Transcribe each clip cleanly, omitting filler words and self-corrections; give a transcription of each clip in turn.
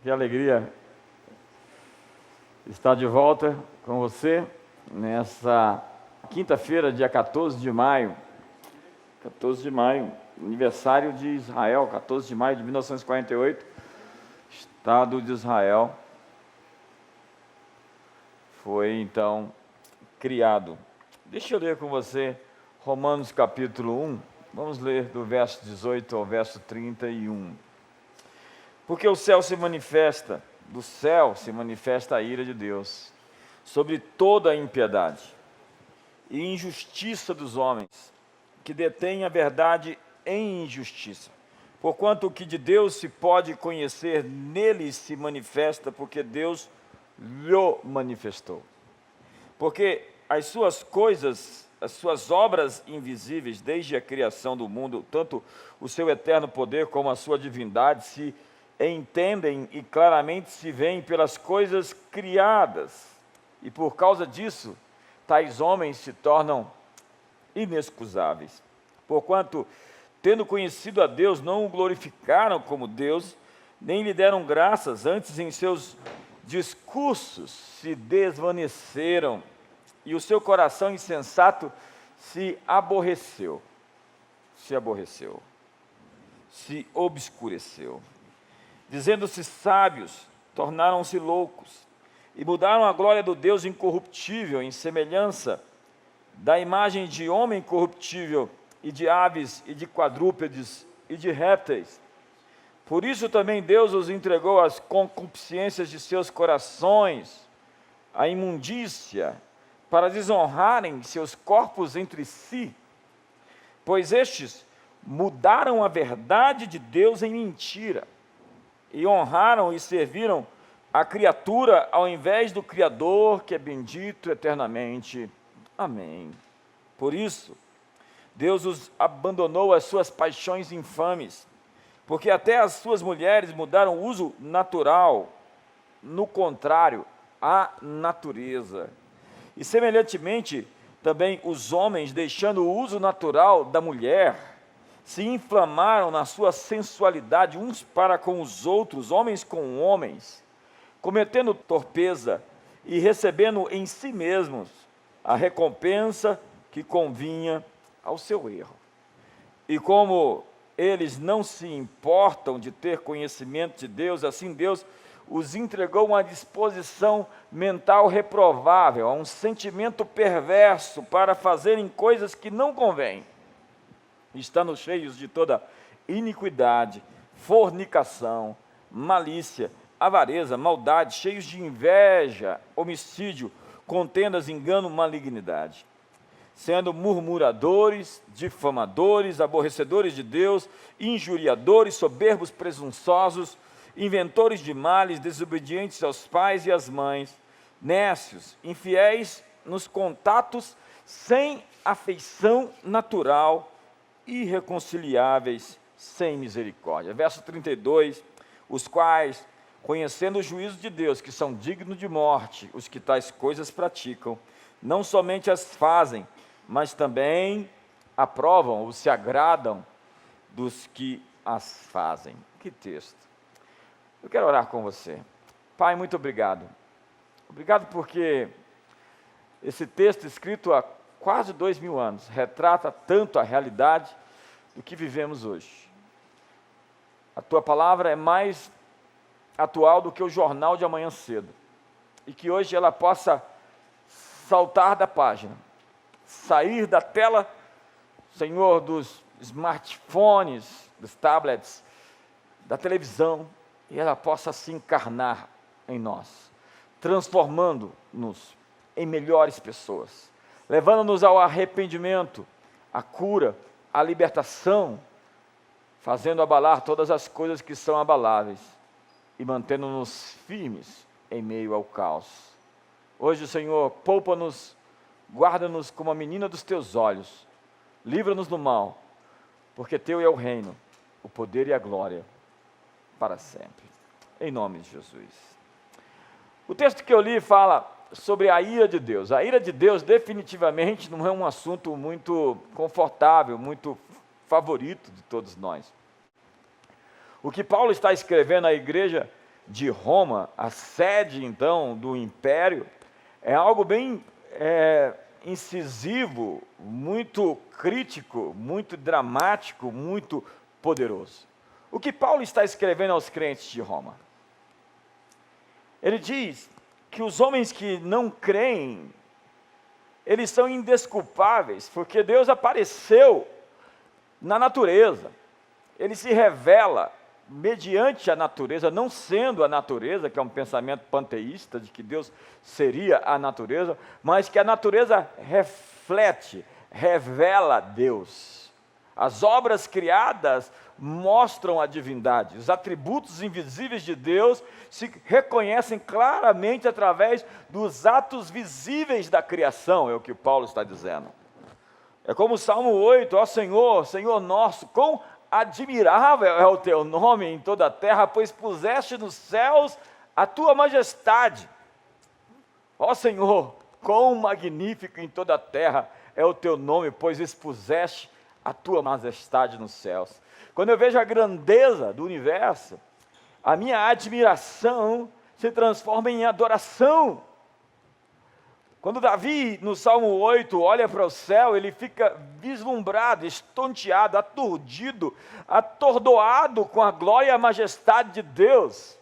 Que alegria estar de volta com você nessa quinta-feira, dia 14 de maio. 14 de maio, aniversário de Israel, 14 de maio de 1948, Estado de Israel foi então criado. Deixa eu ler com você Romanos capítulo 1, vamos ler do verso 18 ao verso 31. Porque o céu se manifesta, do céu se manifesta a ira de Deus, sobre toda a impiedade e injustiça dos homens, que detêm a verdade em injustiça. Porquanto o que de Deus se pode conhecer, nele se manifesta, porque Deus lhe manifestou. Porque as suas coisas, as suas obras invisíveis, desde a criação do mundo, tanto o seu eterno poder como a sua divindade, se entendem e claramente se veem pelas coisas criadas. E por causa disso, tais homens se tornam inexcusáveis. Porquanto, tendo conhecido a Deus, não o glorificaram como Deus, nem lhe deram graças, antes em seus discursos se desvaneceram, e o seu coração insensato se obscureceu. Dizendo-se sábios, tornaram-se loucos, e mudaram a glória do Deus incorruptível em semelhança da imagem de homem corruptível, e de aves, e de quadrúpedes, e de répteis. Por isso também Deus os entregou às concupiscências de seus corações, à imundícia, para desonrarem seus corpos entre si, pois estes mudaram a verdade de Deus em mentira, e honraram e serviram a criatura ao invés do Criador, que é bendito eternamente. Amém. Por isso, Deus os abandonou às suas paixões infames, porque até as suas mulheres mudaram o uso natural, no contrário, à natureza. E semelhantemente, também os homens, deixando o uso natural da mulher, se inflamaram na sua sensualidade uns para com os outros, homens com homens, cometendo torpeza e recebendo em si mesmos a recompensa que convinha ao seu erro. E como eles não se importam de ter conhecimento de Deus, assim Deus os entregou a uma disposição mental reprovável, a um sentimento perverso para fazerem coisas que não convêm, estando cheios de toda iniquidade, fornicação, malícia, avareza, maldade, cheios de inveja, homicídio, contendas, engano, malignidade, sendo murmuradores, difamadores, aborrecedores de Deus, injuriadores, soberbos, presunçosos, inventores de males, desobedientes aos pais e às mães, nécios, infiéis nos contatos, sem afeição natural, irreconciliáveis, sem misericórdia. Verso 32, os quais, conhecendo o juízo de Deus, que são dignos de morte, os que tais coisas praticam, não somente as fazem, mas também aprovam ou se agradam dos que as fazem. Que texto! Eu quero orar com você. Pai, muito obrigado. Obrigado porque esse texto escrito há quase 2000 anos retrata tanto a realidade do que vivemos hoje. A tua palavra é mais atual do que o jornal de amanhã cedo, e que hoje ela possa saltar da página, sair da tela, Senhor, dos smartphones, dos tablets, da televisão, e ela possa se encarnar em nós, transformando-nos em melhores pessoas, levando-nos ao arrependimento, à cura, à libertação, fazendo abalar todas as coisas que são abaláveis e mantendo-nos firmes em meio ao caos. Hoje, Senhor, poupa-nos, guarda-nos como a menina dos teus olhos, livra-nos do mal, porque teu é o reino, o poder e a glória para sempre. Em nome de Jesus. O texto que eu li fala sobre a ira de Deus. A ira de Deus definitivamente não é um assunto muito confortável, muito favorito de todos nós. O que Paulo está escrevendo à igreja de Roma, a sede então do império, é algo bem incisivo, muito crítico, muito dramático, muito poderoso. O que Paulo está escrevendo aos crentes de Roma? Ele diz que os homens que não creem, eles são indesculpáveis, porque Deus apareceu na natureza. Ele se revela mediante a natureza, não sendo a natureza, que é um pensamento panteísta, de que Deus seria a natureza, mas que a natureza reflete, revela Deus. As obras criadas mostram a divindade. Os atributos invisíveis de Deus se reconhecem claramente através dos atos visíveis da criação, é o que Paulo está dizendo. É como o Salmo 8, ó Senhor, Senhor nosso, quão admirável é o teu nome em toda a terra, pois puseste nos céus a tua majestade. Ó Senhor, quão magnífico em toda a terra é o teu nome, pois expuseste a tua majestade nos céus. Quando eu vejo a grandeza do universo, a minha admiração se transforma em adoração. Quando Davi, no Salmo 8, olha para o céu, ele fica vislumbrado, estonteado, aturdido, atordoado com a glória e a majestade de Deus.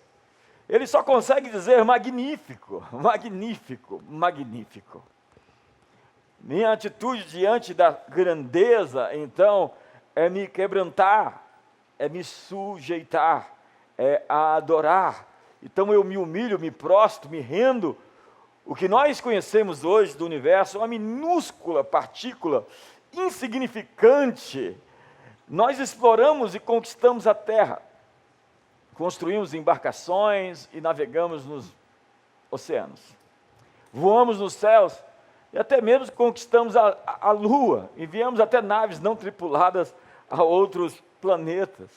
Ele só consegue dizer magnífico, magnífico, magnífico. Minha atitude diante da grandeza, então, é me quebrantar, é me sujeitar, é adorar. Então eu me humilho, me prostro, me rendo. O que nós conhecemos hoje do universo é uma minúscula partícula, insignificante. Nós exploramos e conquistamos a Terra. Construímos embarcações e navegamos nos oceanos. Voamos nos céus e até mesmo conquistamos a Lua. Enviamos até naves não tripuladas a outros planetas.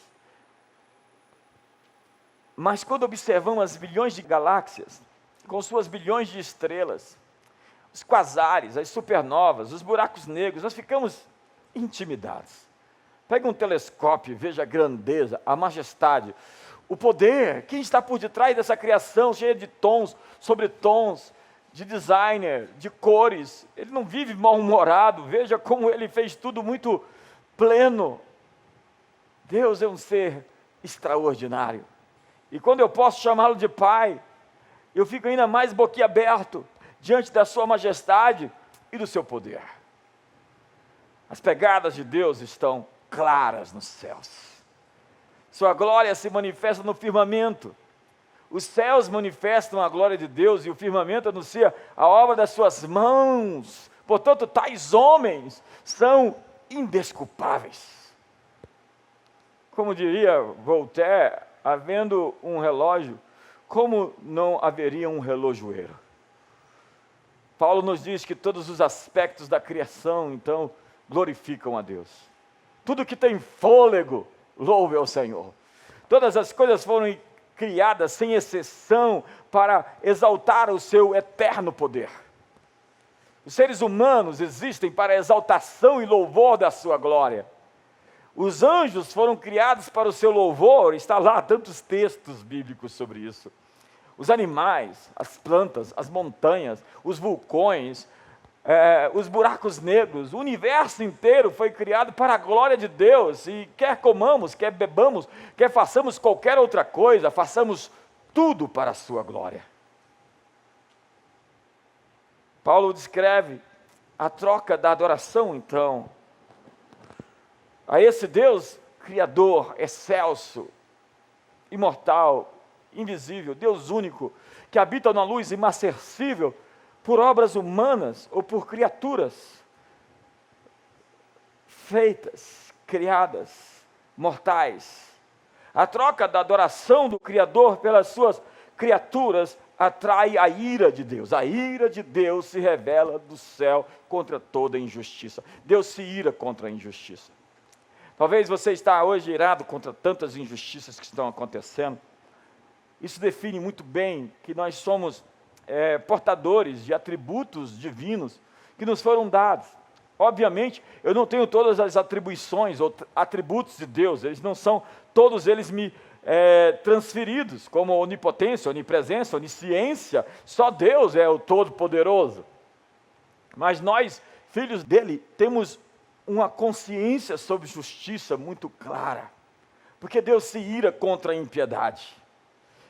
Mas quando observamos as bilhões de galáxias, com suas bilhões de estrelas, os quasares, as supernovas, os buracos negros, nós ficamos intimidados. Pega um telescópio e veja a grandeza, a majestade, o poder, quem está por detrás dessa criação cheia de tons sobre tons, de designer, de cores. Ele não vive mal-humorado, veja como ele fez tudo muito pleno. Deus é um ser extraordinário. E quando eu posso chamá-lo de Pai, eu fico ainda mais boquiaberto diante da sua majestade e do seu poder. As pegadas de Deus estão claras nos céus. Sua glória se manifesta no firmamento. Os céus manifestam a glória de Deus e o firmamento anuncia a obra das suas mãos. Portanto, tais homens são indesculpáveis. Como diria Voltaire, havendo um relógio, como não haveria um relojoeiro? Paulo nos diz que todos os aspectos da criação, então, glorificam a Deus. Tudo que tem fôlego, louve ao Senhor. Todas as coisas foram criadas, sem exceção, para exaltar o seu eterno poder. Os seres humanos existem para a exaltação e louvor da sua glória. Os anjos foram criados para o seu louvor, está lá tantos textos bíblicos sobre isso. Os animais, as plantas, as montanhas, os vulcões, os buracos negros, o universo inteiro foi criado para a glória de Deus. E quer comamos, quer bebamos, quer façamos qualquer outra coisa, façamos tudo para a sua glória. Paulo descreve a troca da adoração, então, a esse Deus criador, excelso, imortal, invisível, Deus único, que habita na luz inacessível, por obras humanas ou por criaturas feitas, criadas, mortais. A troca da adoração do Criador pelas suas criaturas atrai a ira de Deus. A ira de Deus se revela do céu contra toda injustiça. Deus se ira contra a injustiça. Talvez você está hoje irado contra tantas injustiças que estão acontecendo. Isso define muito bem que nós somos portadores de atributos divinos que nos foram dados. Obviamente, eu não tenho todas as atribuições ou atributos de Deus, eles não são, todos eles me transferidos, como onipotência, onipresença, onisciência. Só Deus é o Todo-Poderoso. Mas nós, filhos dele, temos uma consciência sobre justiça muito clara. Porque Deus se ira contra a impiedade.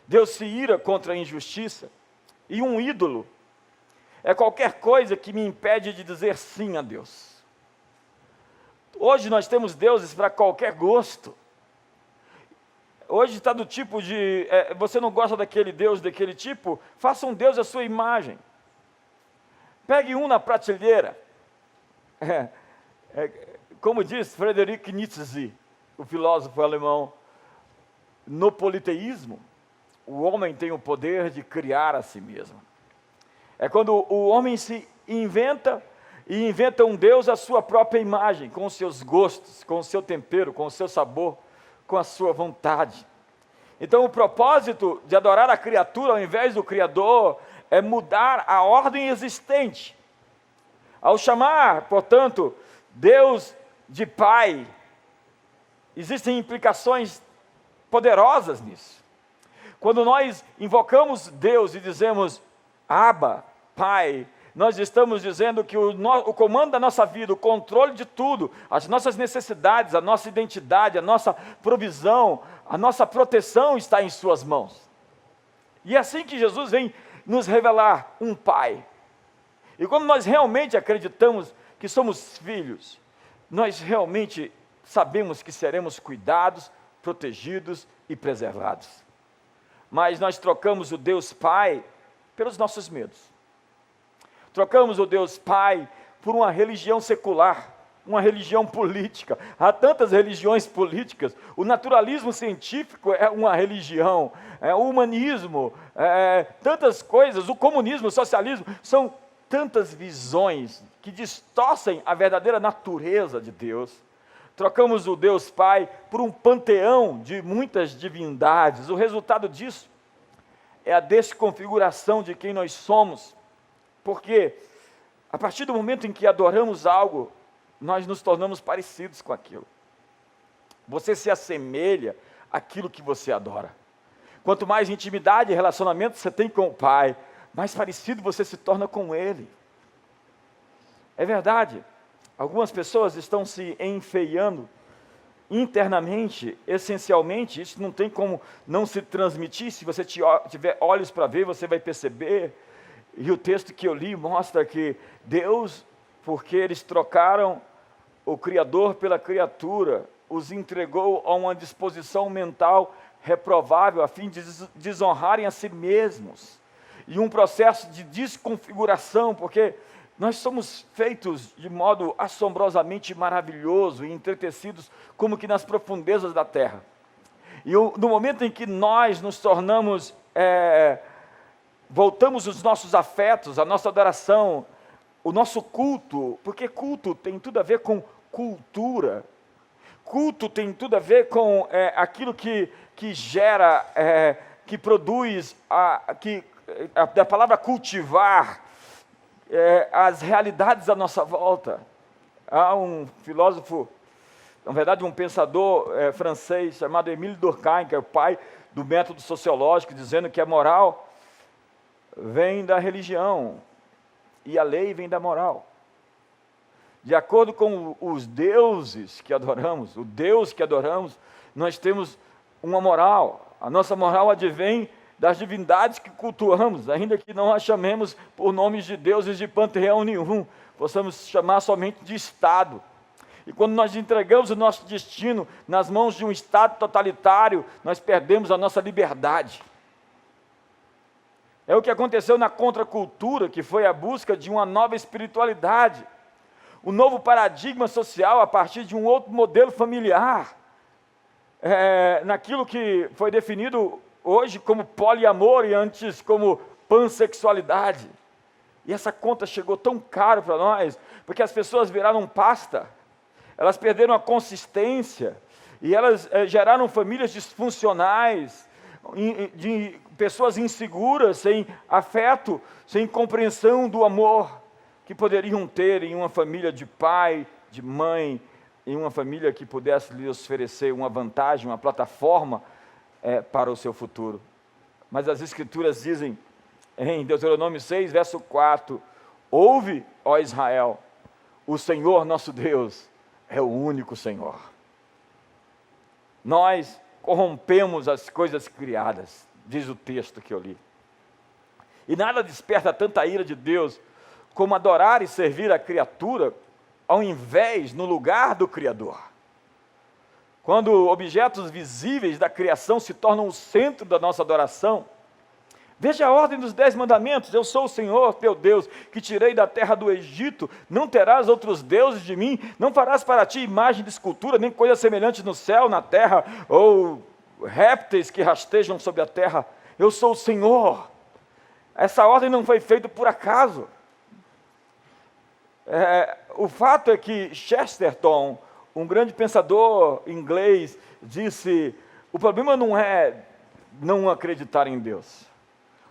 Deus se ira contra a injustiça. E um ídolo é qualquer coisa que me impede de dizer sim a Deus. Hoje nós temos deuses para qualquer gosto. Hoje está do tipo de, você não gosta daquele Deus, daquele tipo, faça um Deus à sua imagem. Pegue um na prateleira. Como diz Friedrich Nietzsche, o filósofo alemão, no politeísmo, o homem tem o poder de criar a si mesmo. É quando o homem se inventa e inventa um Deus à sua própria imagem, com os seus gostos, com o seu tempero, com o seu sabor, com a sua vontade. Então o propósito de adorar a criatura ao invés do Criador é mudar a ordem existente. Ao chamar, portanto, Deus de Pai, existem implicações poderosas nisso. Quando nós invocamos Deus e dizemos Abba, Pai, nós estamos dizendo que o comando da nossa vida, o controle de tudo, as nossas necessidades, a nossa identidade, a nossa provisão, a nossa proteção está em suas mãos. E é assim que Jesus vem nos revelar um Pai. E quando nós realmente acreditamos que somos filhos, nós realmente sabemos que seremos cuidados, protegidos e preservados. Mas nós trocamos o Deus Pai pelos nossos medos. Trocamos o Deus Pai por uma religião secular, uma religião política. Há tantas religiões políticas. O naturalismo científico é uma religião, o humanismo, tantas coisas, o comunismo, o socialismo, são tantas visões que distorcem a verdadeira natureza de Deus. Trocamos o Deus Pai por um panteão de muitas divindades. O resultado disso é a desconfiguração de quem nós somos. Porque a partir do momento em que adoramos algo, nós nos tornamos parecidos com aquilo. Você se assemelha àquilo que você adora. Quanto mais intimidade e relacionamento você tem com o Pai, mais parecido você se torna com Ele. É verdade, algumas pessoas estão se enfeiando internamente, essencialmente. Isso não tem como não se transmitir. Se você tiver olhos para ver, você vai perceber. E o texto que eu li mostra que Deus, porque eles trocaram o Criador pela criatura, os entregou a uma disposição mental reprovável, a fim de desonrarem a si mesmos. E um processo de desconfiguração, porque nós somos feitos de modo assombrosamente maravilhoso e entretecidos como que nas profundezas da terra. E no momento em que nós nos tornamos... voltamos os nossos afetos, a nossa adoração, o nosso culto, porque culto tem tudo a ver com cultura, culto tem tudo a ver com aquilo que gera, que produz, a palavra cultivar, as realidades à nossa volta. Há um filósofo, na verdade um pensador francês, chamado Émile Durkheim, que é o pai do método sociológico, dizendo que a moral vem da religião e a lei vem da moral. De acordo com os deuses que adoramos, o Deus que adoramos, nós temos uma moral. A nossa moral advém das divindades que cultuamos, ainda que não a chamemos por nomes de deuses de panteão nenhum, possamos chamar somente de Estado. E quando nós entregamos o nosso destino nas mãos de um Estado totalitário, nós perdemos a nossa liberdade. É o que aconteceu na contracultura, que foi a busca de uma nova espiritualidade, um novo paradigma social a partir de um outro modelo familiar, naquilo que foi definido hoje como poliamor e antes como pansexualidade. E essa conta chegou tão caro para nós, porque as pessoas viraram pasta, elas perderam a consistência, e elas geraram famílias disfuncionais, de pessoas inseguras, sem afeto, sem compreensão do amor que poderiam ter em uma família de pai, de mãe, em uma família que pudesse lhes oferecer uma vantagem, uma plataforma para o seu futuro. Mas as Escrituras dizem, em Deuteronômio 6, verso 4, ouve, ó Israel, o Senhor nosso Deus é o único Senhor. Nós corrompemos as coisas criadas, diz o texto que eu li. E nada desperta tanta ira de Deus como adorar e servir a criatura ao invés no lugar do Criador. Quando objetos visíveis da criação se tornam o centro da nossa adoração, veja a ordem dos 10 mandamentos: eu sou o Senhor teu Deus, que tirei da terra do Egito, não terás outros deuses de mim, não farás para ti imagem de escultura, nem coisa semelhante no céu, na terra, ou répteis que rastejam sobre a terra. Eu sou o Senhor. Essa ordem não foi feita por acaso. O fato é que Chesterton, um grande pensador inglês, disse: o problema não é não acreditar em Deus.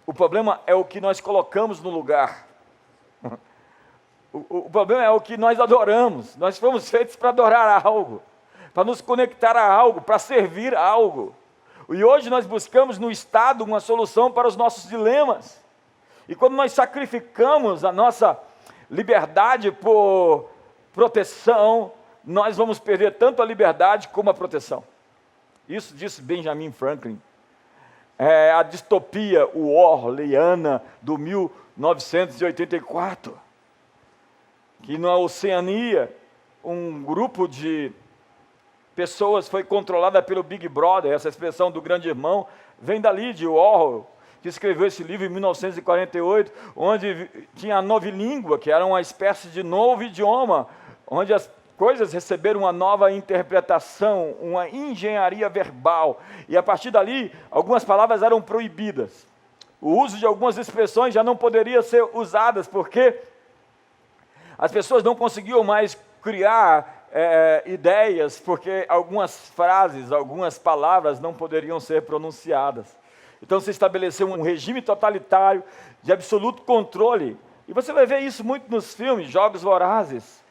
O problema é o que nós colocamos no lugar. O problema é o que nós adoramos. Nós fomos feitos para adorar algo, para nos conectar a algo, para servir a algo. E hoje nós buscamos no Estado uma solução para os nossos dilemas. E quando nós sacrificamos a nossa liberdade por proteção, nós vamos perder tanto a liberdade como a proteção. Isso disse Benjamin Franklin. A distopia orwelliana do 1984, que na Oceania, um grupo de pessoas foi controlada pelo Big Brother. Essa expressão do grande irmão vem dali, de Orwell, que escreveu esse livro em 1948, onde tinha a novilíngua, que era uma espécie de novo idioma, onde as coisas receberam uma nova interpretação, uma engenharia verbal, e a partir dali, algumas palavras eram proibidas. O uso de algumas expressões já não poderia ser usadas, porque as pessoas não conseguiam mais criar ideias, porque algumas frases, algumas palavras não poderiam ser pronunciadas. Então se estabeleceu um regime totalitário de absoluto controle. E você vai ver isso muito nos filmes, Jogos Vorazes,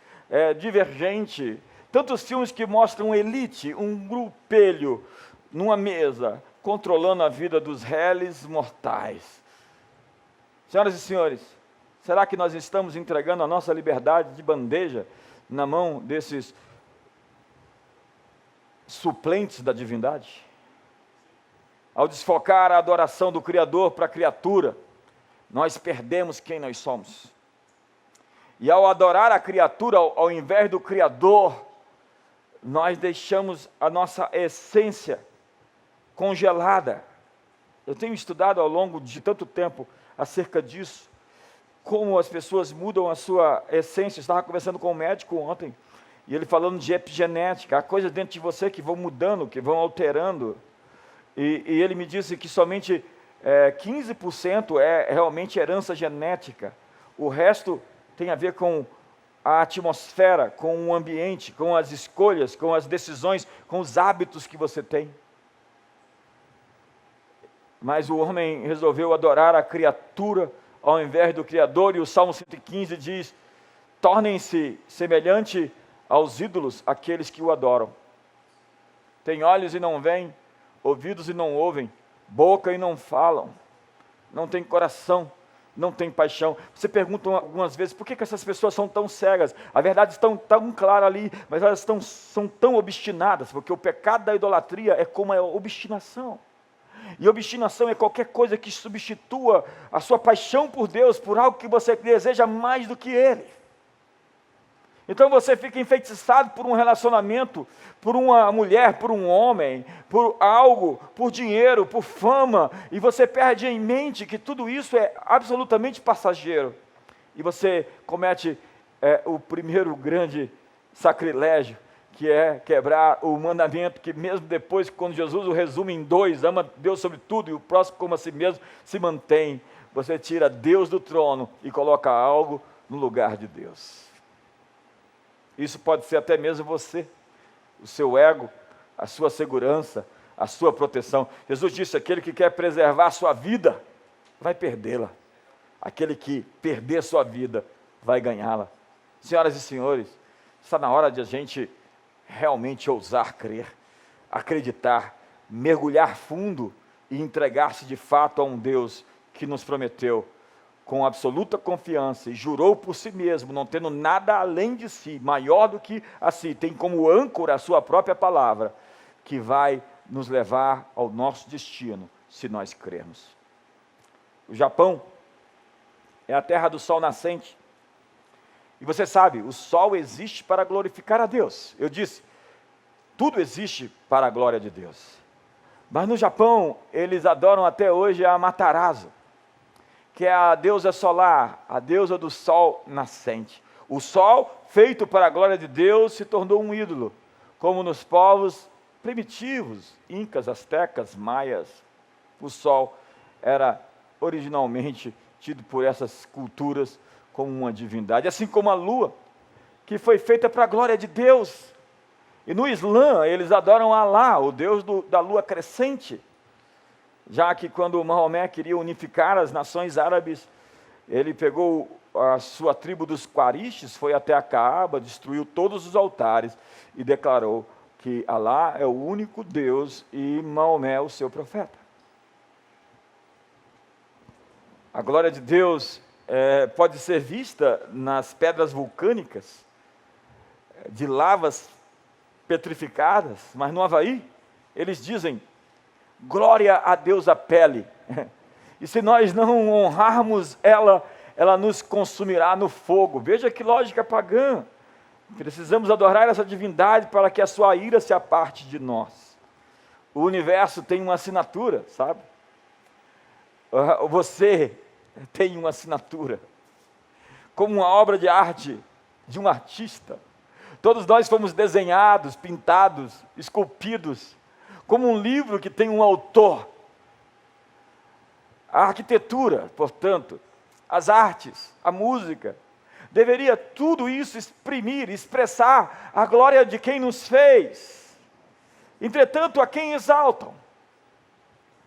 Divergente, tantos filmes que mostram elite, um grupelho numa mesa, controlando a vida dos réis mortais. Senhoras e senhores, será que nós estamos entregando a nossa liberdade de bandeja na mão desses suplentes da divindade? Ao desfocar a adoração do Criador para a criatura, nós perdemos quem nós somos. E ao adorar a criatura ao invés do Criador, nós deixamos a nossa essência congelada. Eu tenho estudado ao longo de tanto tempo acerca disso, como as pessoas mudam a sua essência. Eu estava conversando com um médico ontem, e ele falando de epigenética, há coisas dentro de você que vão mudando, que vão alterando. E ele me disse que somente 15% é realmente herança genética. O resto tem a ver com a atmosfera, com o ambiente, com as escolhas, com as decisões, com os hábitos que você tem. Mas o homem resolveu adorar a criatura ao invés do Criador, e o Salmo 115 diz: tornem-se semelhante aos ídolos aqueles que o adoram. Tem olhos e não veem, ouvidos e não ouvem, boca e não falam, não tem coração, não tem paixão. Você pergunta algumas vezes, por que essas pessoas são tão cegas? A verdade está tão clara ali, mas elas são tão obstinadas, porque o pecado da idolatria é como a obstinação. E obstinação é qualquer coisa que substitua a sua paixão por Deus, por algo que você deseja mais do que Ele. Então você fica enfeitiçado por um relacionamento, por uma mulher, por um homem, por algo, por dinheiro, por fama, e você perde em mente que tudo isso é absolutamente passageiro. E você comete o primeiro grande sacrilégio, que é quebrar o mandamento, que mesmo depois, quando Jesus o resume em 2, ama Deus sobre tudo e o próximo como a si mesmo, se mantém. Você tira Deus do trono e coloca algo no lugar de Deus. Isso pode ser até mesmo você, o seu ego, a sua segurança, a sua proteção. Jesus disse: aquele que quer preservar a sua vida, vai perdê-la. Aquele que perder a sua vida, vai ganhá-la. Senhoras e senhores, está na hora de a gente realmente ousar crer, acreditar mergulhar fundo e entregar-se de fato a um Deus que nos prometeu com absoluta confiança e jurou por si mesmo, não tendo nada além de si, maior do que a si, tem como âncora a sua própria palavra, que vai nos levar ao nosso destino, se nós crermos. O Japão é a terra do sol nascente. E você sabe, o sol existe para glorificar a Deus. Eu disse, tudo existe para a glória de Deus. Mas no Japão, eles adoram até hoje a Amaterasu, que é a deusa solar, a deusa do sol nascente. O sol, feito para a glória de Deus, se tornou um ídolo, como nos povos primitivos, incas, astecas, maias. O sol era originalmente tido por essas culturas como uma divindade, assim como a lua, que foi feita para a glória de Deus. E no Islã, eles adoram Alá, o Deus da lua crescente, já que quando Maomé queria unificar as nações árabes, ele pegou a sua tribo dos Quaristes, foi até a Caaba, destruiu todos os altares e declarou que Alá é o único Deus e Maomé é o seu profeta. A glória de Deus pode ser vista nas pedras vulcânicas, de lavas petrificadas, mas no Havaí, eles dizem, glória a Deus a pele, e se nós não honrarmos ela, ela nos consumirá no fogo. Veja que lógica pagã. Precisamos adorar essa divindade para que a sua ira se aparte de nós. O universo tem uma assinatura, sabe? Você tem uma assinatura, como uma obra de arte de um artista. Todos nós fomos desenhados, pintados, esculpidos, como um livro que tem um autor. A arquitetura, portanto, as artes, a música, deveria tudo isso exprimir, expressar a glória de quem nos fez. Entretanto, a quem exaltam?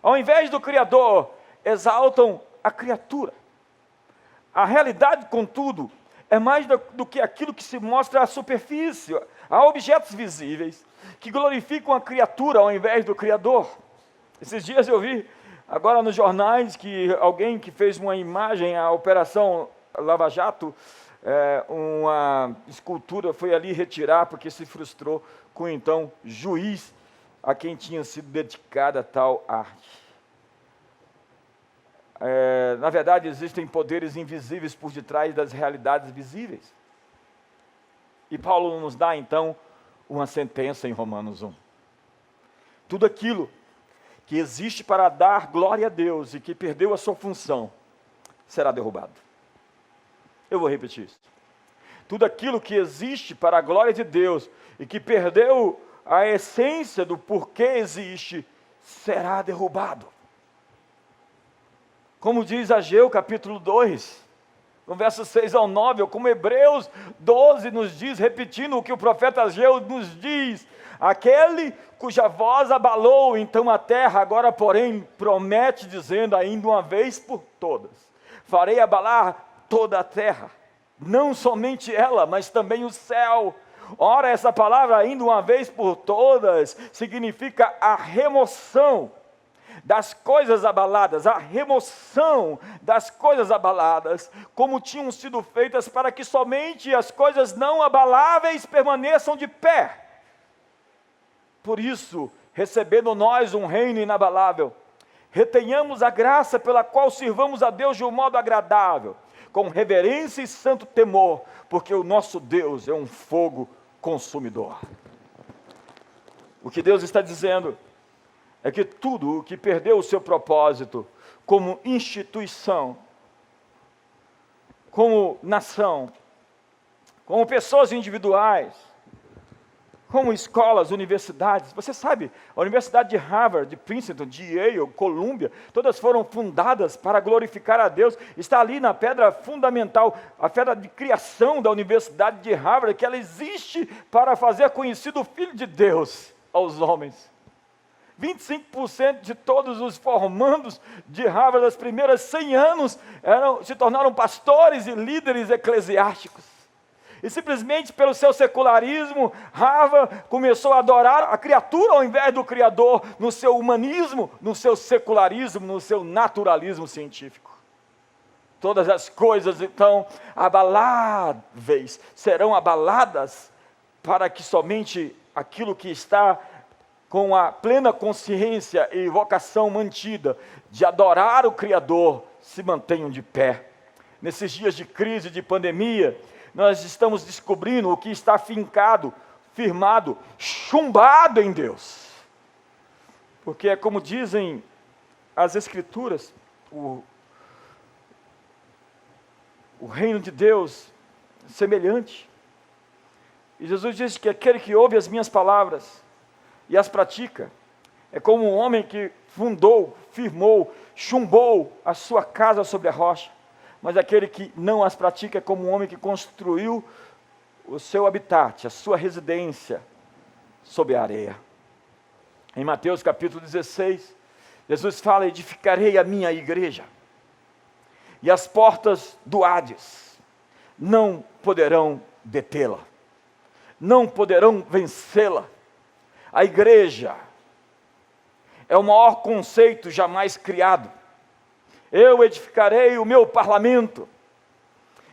Ao invés do Criador, exaltam a criatura. A realidade, contudo, é mais do que aquilo que se mostra à superfície. Há objetos visíveis que glorificam a criatura ao invés do Criador. Esses dias eu vi, agora nos jornais, que alguém que fez uma imagem, a Operação Lava Jato, uma escultura foi ali retirar porque se frustrou com o então juiz a quem tinha sido dedicada tal arte. Na verdade, existem poderes invisíveis por detrás das realidades visíveis. E Paulo nos dá, então, uma sentença em Romanos 1. Tudo aquilo que existe para dar glória a Deus e que perdeu a sua função, será derrubado. Eu vou repetir isso. Tudo aquilo que existe para a glória de Deus e que perdeu a essência do porquê existe, será derrubado. Como diz Ageu, capítulo 2, no verso 6 ao 9, ou como Hebreus 12 nos diz, repetindo o que o profeta Ageu nos diz, aquele cuja voz abalou então a terra, agora porém promete dizendo, ainda uma vez por todas, farei abalar toda a terra, não somente ela, mas também o céu. Ora, essa palavra, ainda uma vez por todas, significa a remoção das coisas abaladas, a remoção das coisas abaladas, como tinham sido feitas para que somente as coisas não abaláveis permaneçam de pé. Por isso, recebendo nós um reino inabalável, retenhamos a graça pela qual sirvamos a Deus de um modo agradável, com reverência e santo temor, porque o nosso Deus é um fogo consumidor. O que Deus está dizendo é que tudo o que perdeu o seu propósito como instituição, como nação, como pessoas individuais, como escolas, universidades. Você sabe, a Universidade de Harvard, de Princeton, de Yale, Columbia, todas foram fundadas para glorificar a Deus. Está ali na pedra fundamental, a pedra de criação da Universidade de Harvard, que ela existe para fazer conhecido o Filho de Deus aos homens. 25% de todos os formandos de Harvard, das primeiras 100 anos, se tornaram pastores e líderes eclesiásticos. E simplesmente pelo seu secularismo, Rava começou a adorar a criatura ao invés do Criador, no seu humanismo, no seu secularismo, no seu naturalismo científico. Todas as coisas, então, abaláveis, serão abaladas para que somente aquilo que está com a plena consciência e vocação mantida de adorar o Criador se mantenham de pé. Nesses dias de crise, de pandemia, nós estamos descobrindo o que está fincado, firmado, chumbado em Deus. Porque é como dizem as Escrituras, o reino de Deus é semelhante. E Jesus disse que aquele que ouve as minhas palavras e as pratica, é como um homem que fundou, firmou, chumbou a sua casa sobre a rocha. Mas aquele que não as pratica é como um homem que construiu o seu habitat, a sua residência, sobre a areia. Em Mateus capítulo 16, Jesus fala: edificarei a minha igreja, e as portas do Hades não poderão detê-la, não poderão vencê-la. A igreja é o maior conceito jamais criado. Eu edificarei o meu parlamento.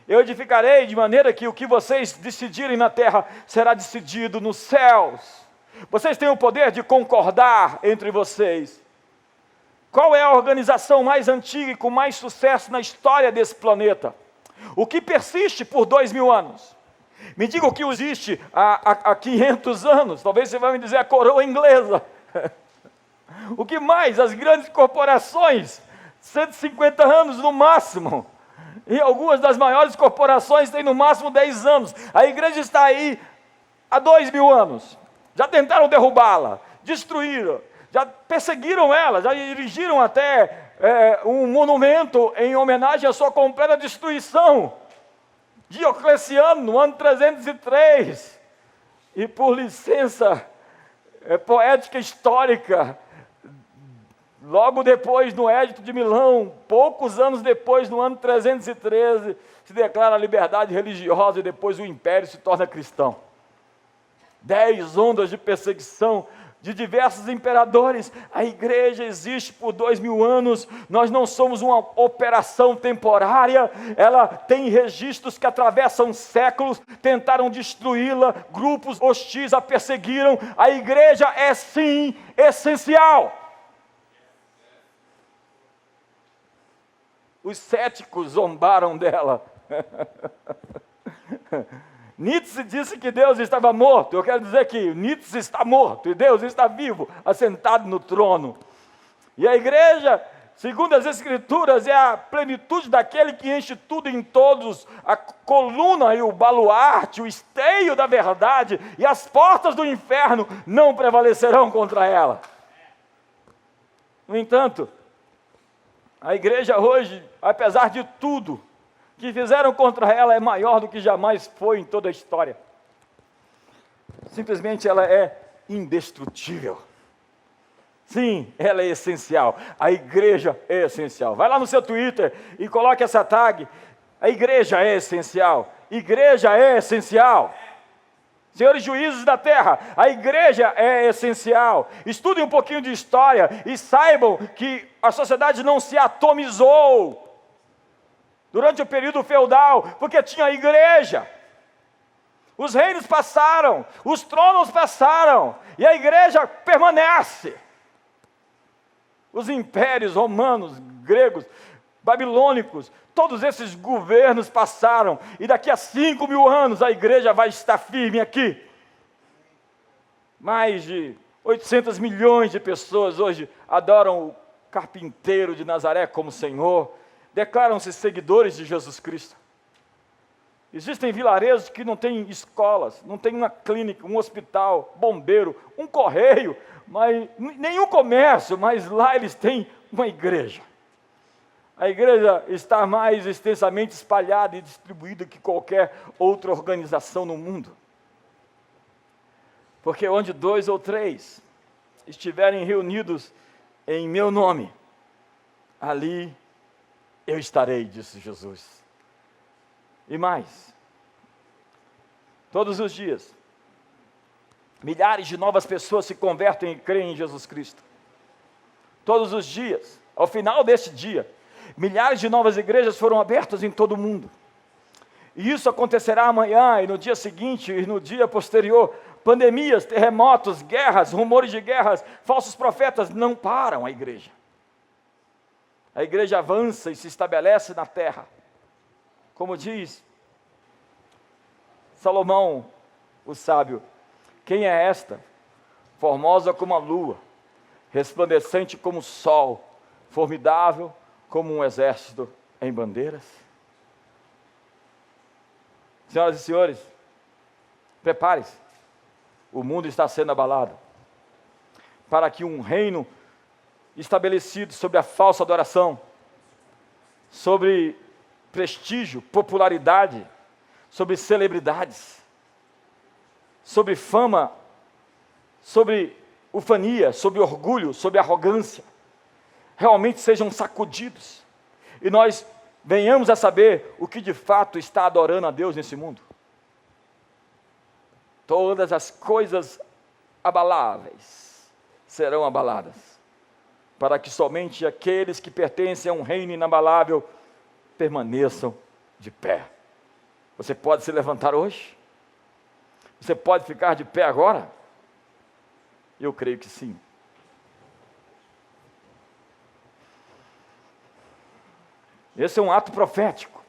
Eu edificarei de maneira que o que vocês decidirem na terra será decidido nos céus. Vocês têm o poder de concordar entre vocês. Qual é a organização mais antiga e com mais sucesso na história desse planeta? O que persiste por 2000 anos? Me diga o que existe há 500 anos. Talvez você vai me dizer a coroa inglesa. O que mais? As grandes corporações, 150 anos no máximo. E algumas das maiores corporações têm no máximo 10 anos. A igreja está aí há 2000 anos. Já tentaram derrubá-la, destruíram, já perseguiram ela, já erigiram até um monumento em homenagem à sua completa destruição. Diocleciano, no ano 303. E por licença poética histórica, logo depois, no Edito de Milão, poucos anos depois, no ano 313, se declara a liberdade religiosa e depois o império se torna cristão. 10 ondas de perseguição de diversos imperadores. A igreja existe por 2000 anos. Nós não somos uma operação temporária. Ela tem registros que atravessam séculos, tentaram destruí-la, grupos hostis a perseguiram. A igreja é sim essencial. Os céticos zombaram dela. Nietzsche disse que Deus estava morto. Eu quero dizer que Nietzsche está morto e Deus está vivo, assentado no trono. E a igreja, segundo as Escrituras, é a plenitude daquele que enche tudo em todos, a coluna e o baluarte, o esteio da verdade, e as portas do inferno não prevalecerão contra ela. No entanto, a igreja hoje, apesar de tudo que fizeram contra ela, é maior do que jamais foi em toda a história. Simplesmente ela é indestrutível. Sim, ela é essencial. A igreja é essencial. Vai lá no seu Twitter e coloque essa tag: a igreja é essencial. Igreja é essencial. Senhores juízes da terra, a igreja é essencial. Estudem um pouquinho de história e saibam que a sociedade não se atomizou durante o período feudal, porque tinha a igreja. Os reinos passaram, os tronos passaram, e a igreja permanece. Os impérios romanos, gregos, babilônicos, todos esses governos passaram, e daqui a 5.000 anos a igreja vai estar firme aqui. Mais de 800 milhões de pessoas hoje adoram o carpinteiro de Nazaré como Senhor, declaram-se seguidores de Jesus Cristo. Existem vilarejos que não têm escolas, não tem uma clínica, um hospital, bombeiro, um correio, mas nenhum comércio, mas lá eles têm uma igreja. A igreja está mais extensamente espalhada e distribuída que qualquer outra organização no mundo. Porque onde 2 ou 3 estiverem reunidos em meu nome, ali eu estarei, disse Jesus. E mais, Todos os dias, milhares de novas pessoas se convertem e creem em Jesus Cristo. Todos os dias, ao final deste dia, milhares de novas igrejas foram abertas em todo o mundo. E isso acontecerá amanhã, e no dia seguinte, e no dia posterior. Pandemias, terremotos, guerras, rumores de guerras, falsos profetas não param a igreja. A igreja avança e se estabelece na terra. Como diz Salomão, o sábio: quem é esta? Formosa como a lua, resplandecente como o sol, formidável como um exército em bandeiras. Senhoras e senhores, prepare-se. O mundo está sendo abalado para que um reino estabelecido sobre a falsa adoração, sobre prestígio, popularidade, sobre celebridades, sobre fama, sobre ufania, sobre orgulho, sobre arrogância, realmente sejam sacudidos e nós venhamos a saber o que de fato está adorando a Deus nesse mundo. Todas as coisas abaláveis serão abaladas, para que somente aqueles que pertencem a um reino inabalável permaneçam de pé. Você pode se levantar hoje? Você pode ficar de pé agora? Eu creio que sim. Esse é um ato profético.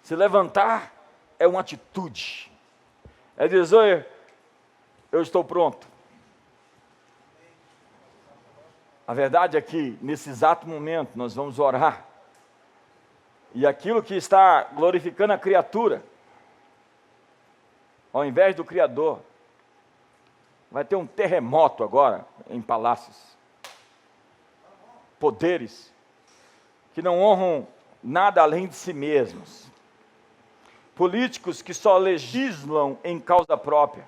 Se levantar é uma atitude. É dizer: eu estou pronto. A verdade é que, nesse exato momento, nós vamos orar. E aquilo que está glorificando a criatura, ao invés do Criador, vai ter um terremoto agora em palácios. Poderes que não honram nada além de si mesmos. Políticos que só legislam em causa própria.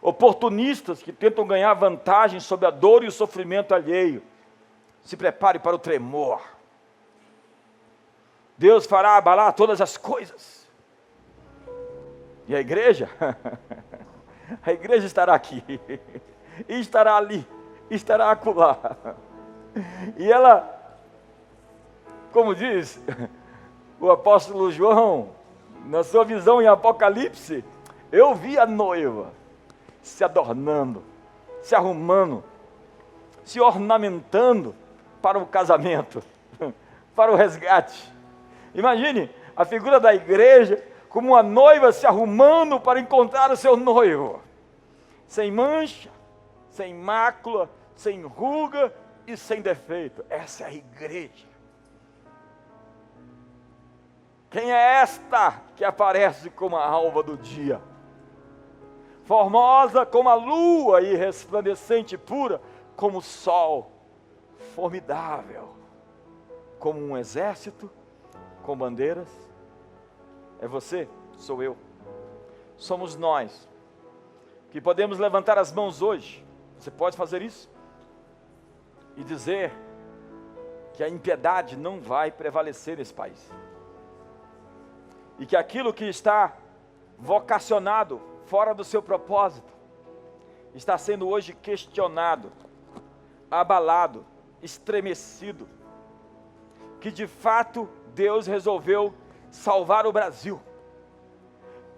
Oportunistas que tentam ganhar vantagem sobre a dor e o sofrimento alheio. Se prepare para o tremor. Deus fará abalar todas as coisas. E a igreja? A igreja estará aqui, e estará ali, e estará acolá. E ela, como diz o apóstolo João, na sua visão em Apocalipse, eu vi a noiva se adornando, se arrumando, se ornamentando para o casamento, para o resgate. Imagine a figura da igreja como uma noiva se arrumando para encontrar o seu noivo, sem mancha, sem mácula, sem ruga e sem defeito. Essa é a igreja. Quem é esta que aparece como a alva do dia? Formosa como a lua e resplandecente e pura como o sol, formidável como um exército com bandeiras. É você, sou eu. Somos nós que podemos levantar as mãos hoje. Você pode fazer isso e dizer que a impiedade não vai prevalecer nesse país. E que aquilo que está vocacionado fora do seu propósito está sendo hoje questionado, abalado, estremecido. Que de fato Deus resolveu salvar o Brasil.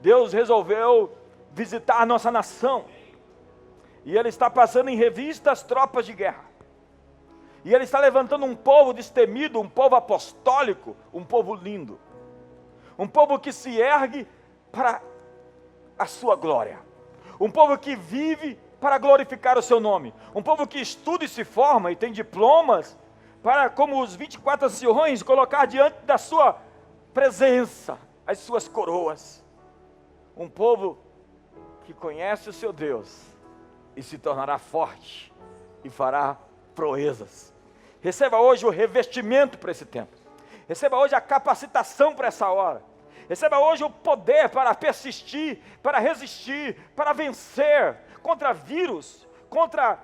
Deus resolveu visitar a nossa nação. E Ele está passando em revista as tropas de guerra. E Ele está levantando um povo destemido, um povo apostólico, um povo lindo. Um povo que se ergue para a sua glória. Um povo que vive para glorificar o seu nome. Um povo que estuda e se forma e tem diplomas para, como os 24 anciões, colocar diante da sua presença as suas coroas. Um povo que conhece o seu Deus e se tornará forte e fará proezas. Receba hoje o revestimento para esse tempo. Receba hoje a capacitação para essa hora. Receba hoje o poder para persistir, para resistir, para vencer contra vírus, contra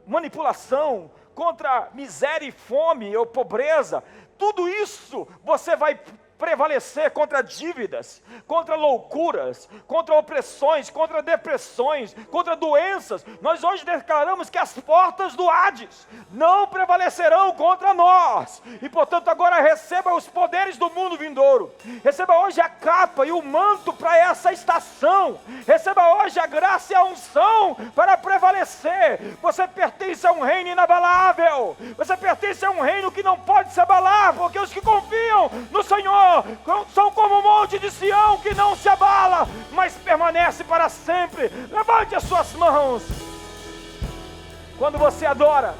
manipulação, contra miséria e fome ou pobreza. Tudo isso você vai prevalecer contra dívidas, contra loucuras, contra opressões, contra depressões, contra doenças. Nós hoje declaramos que as portas do Hades não prevalecerão contra nós. E portanto agora receba os poderes do mundo vindouro. Receba hoje a capa e o manto para essa estação. Receba hoje a graça e a unção para prevalecer. Você pertence a um reino inabalável. Você pertence a um reino que não pode se abalar, porque os que confiam no Senhor são como o monte de Sião, que não se abala, mas permanece para sempre. Levante as suas mãos. Quando você adora,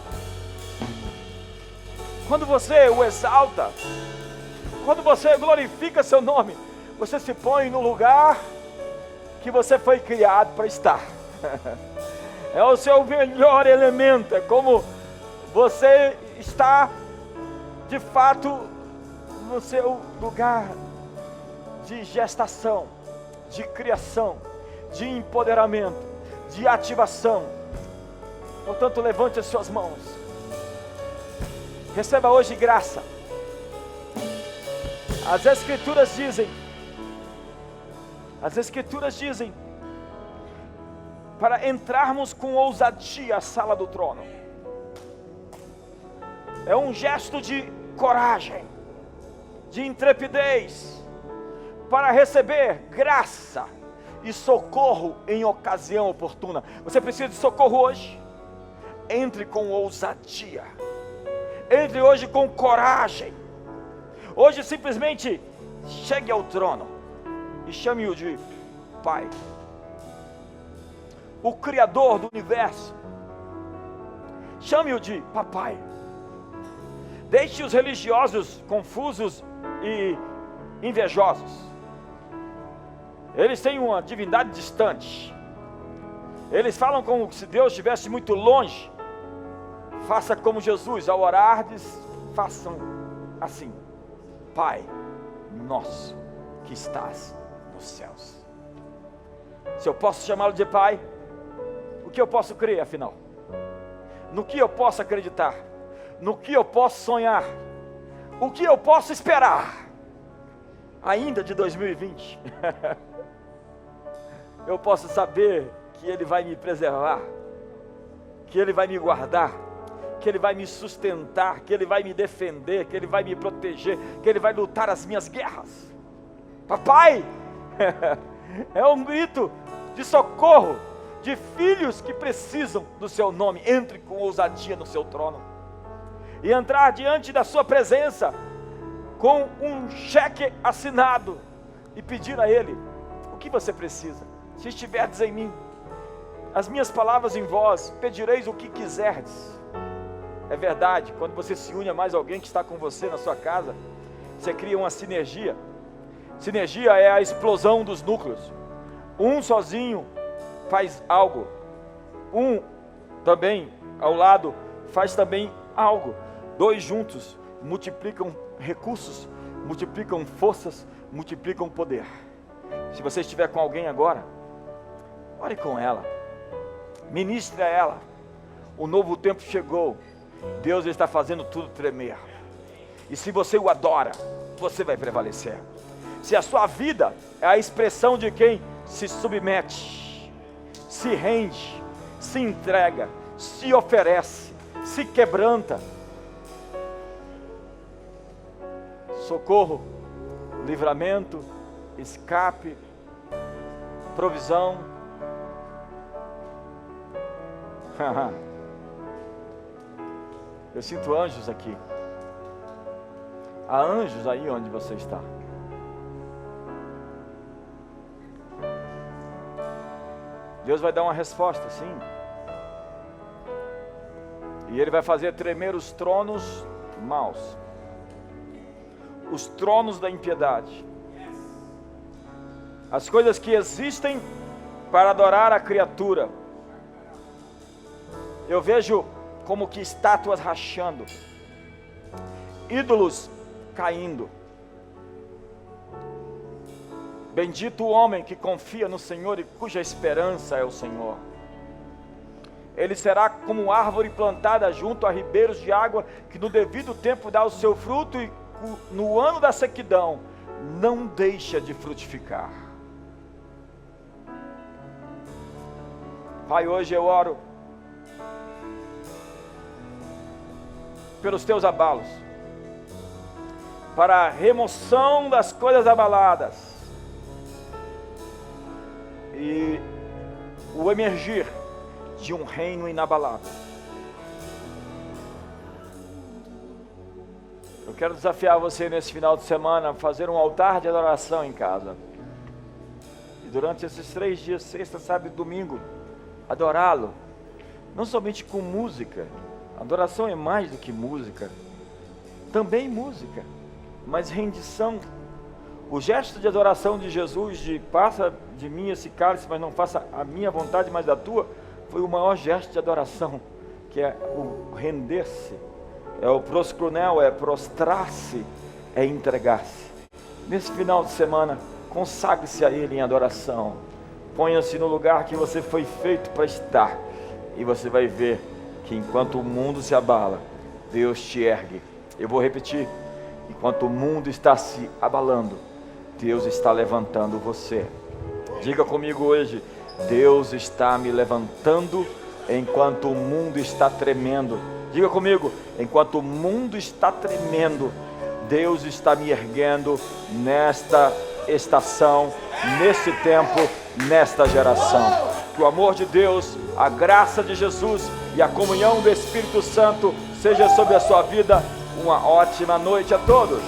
quando você o exalta, quando você glorifica seu nome, você se põe no lugar que você foi criado para estar. É o seu melhor elemento, é como você está de fato no seu lugar de gestação, de criação, de empoderamento, de ativação. Portanto, levante as suas mãos. Receba hoje graça. As Escrituras dizem, para entrarmos com ousadia à sala do trono. É um gesto de coragem, de intrepidez, para receber graça e socorro em ocasião oportuna. Você precisa de socorro hoje? Entre com ousadia, entre hoje com coragem. Hoje simplesmente chegue ao trono e chame-o de Pai, o Criador do universo. Chame-o de Papai. Deixe os religiosos confusos e invejosos. Eles têm uma divindade distante. Eles falam como se Deus estivesse muito longe. Faça como Jesus, ao orardes, façam assim: Pai nosso que estás nos céus. Se eu posso chamá-lo de Pai, o que eu posso crer afinal? No que eu posso acreditar? No que eu posso sonhar? O que eu posso esperar ainda de 2020? Eu posso saber que Ele vai me preservar, que Ele vai me guardar, que Ele vai me sustentar, que Ele vai me defender, que Ele vai me proteger, que Ele vai lutar as minhas guerras. Papai, é um grito de socorro de filhos que precisam do seu nome. Entre com ousadia no seu trono e entrar diante da sua presença com um cheque assinado e pedir a Ele o que você precisa. Se estiverdes em mim, as minhas palavras em vós, pedireis o que quiserdes. É verdade, quando você se une a mais alguém que está com você na sua casa, você cria uma sinergia. Sinergia é a explosão dos núcleos. Um sozinho faz algo, um também ao lado faz também algo. Dois juntos multiplicam recursos, multiplicam forças, multiplicam poder. Se você estiver com alguém agora, ore com ela, ministre a ela. O novo tempo chegou. Deus está fazendo tudo tremer. E se você o adora, você vai prevalecer. Se a sua vida é a expressão de quem se submete, se rende, se entrega, se oferece, se quebranta, socorro, livramento, escape, provisão. Eu sinto anjos aqui. Há anjos aí onde você está. Deus vai dar uma resposta, sim. E Ele vai fazer tremer os tronos maus, os tronos da impiedade, as coisas que existem para adorar a criatura. Eu vejo como que estátuas rachando, ídolos caindo. Bendito o homem que confia no Senhor e cuja esperança é o Senhor. Ele será como árvore plantada junto a ribeiros de água, que no devido tempo dá o seu fruto, e no ano da sequidão não deixa de frutificar. Pai, hoje eu oro pelos teus abalos, para a remoção das coisas abaladas e o emergir de um reino inabalável. Eu quero desafiar você nesse final de semana a fazer um altar de adoração em casa. E durante esses 3 dias, sexta, sábado e domingo, adorá-lo, não somente com música. Adoração é mais do que música, também música, mas rendição. O gesto de adoração de Jesus, de passa de mim esse cálice, mas não faça a minha vontade, mas a tua, foi o maior gesto de adoração, que é o render-se, é o proscronel, é prostrar-se, é entregar-se. Nesse final de semana, consagre-se a Ele em adoração, ponha-se no lugar que você foi feito para estar, e você vai ver que enquanto o mundo se abala, Deus te ergue. Eu vou repetir: enquanto o mundo está se abalando, Deus está levantando você. Diga comigo hoje: Deus está me levantando enquanto o mundo está tremendo. Diga comigo: enquanto o mundo está tremendo, Deus está me erguendo nesta estação, nesse tempo, nesta geração. Que o amor de Deus, a graça de Jesus e a comunhão do Espírito Santo seja sobre a sua vida. Uma ótima noite a todos.